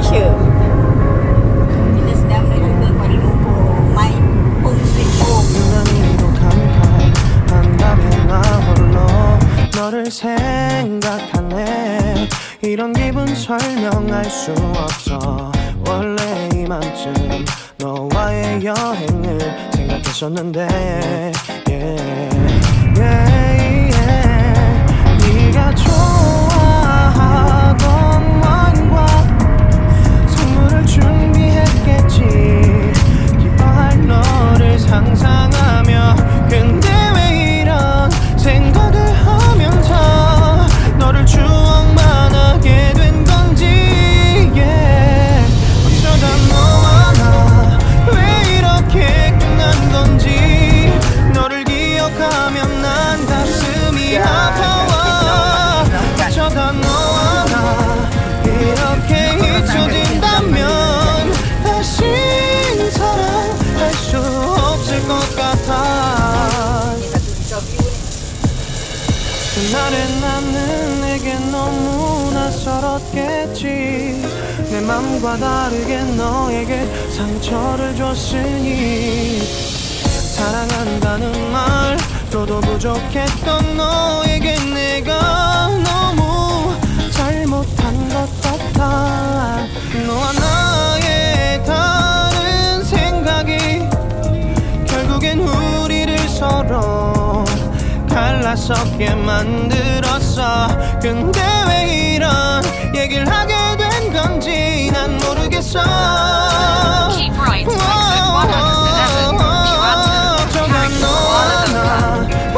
Malaysia. Kita sedang menuju ke Kuala Lumpur. My home sweet home. 유난히도 캄캄한다면 나 홀로 너를 생각하네. 이런 기분 설명할 수 없어. 원래 이맘쯤 너와의 여행을 생각했었는데 yeah, yeah, yeah. 네가 좋아하던 와인과 선물을 준비했겠지. 기뻐할 너를 상상하며 근데 왜 이런 생각을 하면서 너를 추억만 하게 된 건지 yeah. 어쩌다 너와 나 왜 이렇게 끝난 건지 너를 기억하면 난 가슴이 아파와. 어쩌다 너와 나 이렇게 잊혀진다면 다시 사랑할 수 없을 것 같아. 그날의 나는 내게 너무 낯설었겠지. 내 맘과 다르게 너에게 상처를 줬으니 사랑한다는 말로도 부족했던 너에게 내가 너무 잘못한 것 같아. 너와 나의 다른 생각이 결국엔 우리를 서로 갈라서게 만들었어. 근데 왜 이런 얘기를 하게 된 건지 난 모르겠어. 어쩌다 너와 나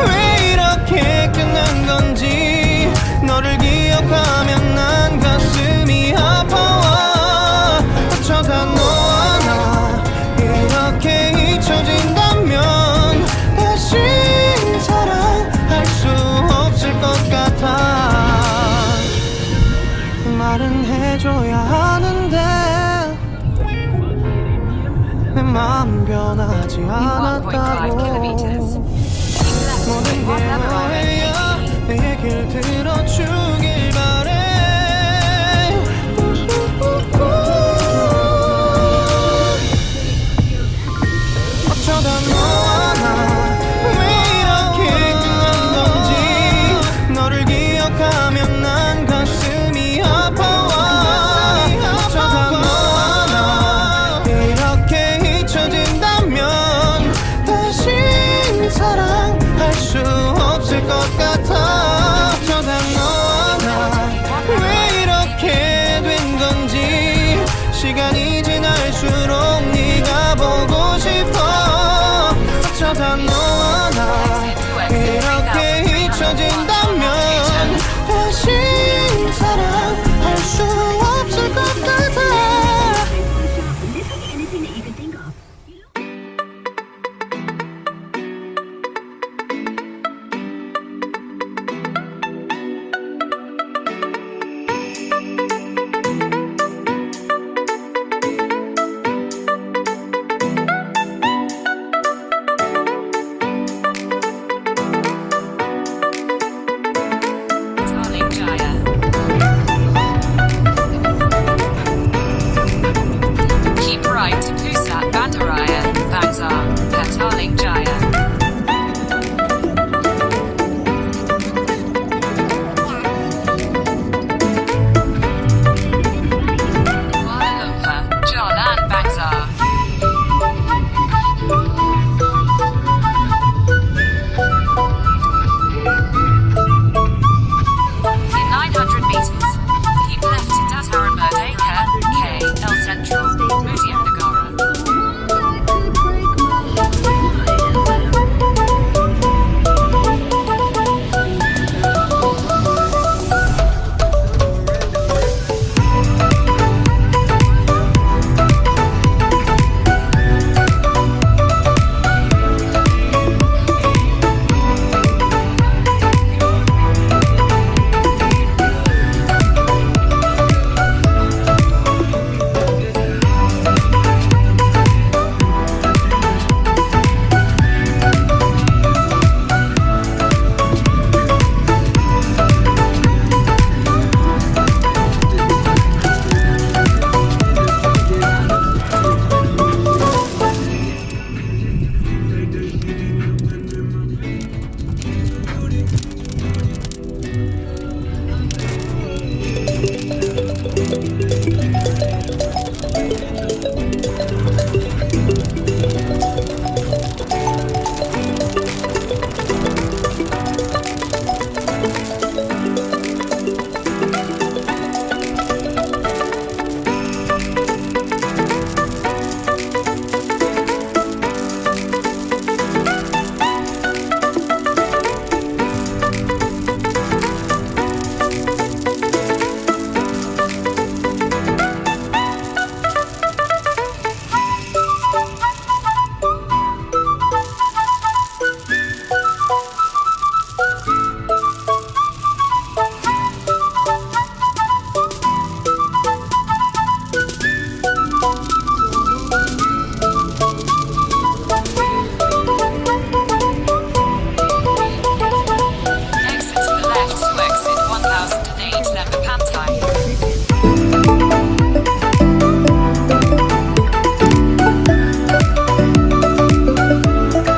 왜 이렇게 끝난 건지 너를 기억하면 난 가슴이 아파와. 어쩌다 너와 나 이렇게 잊혀진다면 다시 사랑할 수 없을 것 같아. 말은 해줘야 하는데 내 마음 변하지 않았다고. 모든 게 너예요. 내 얘길 들어줘.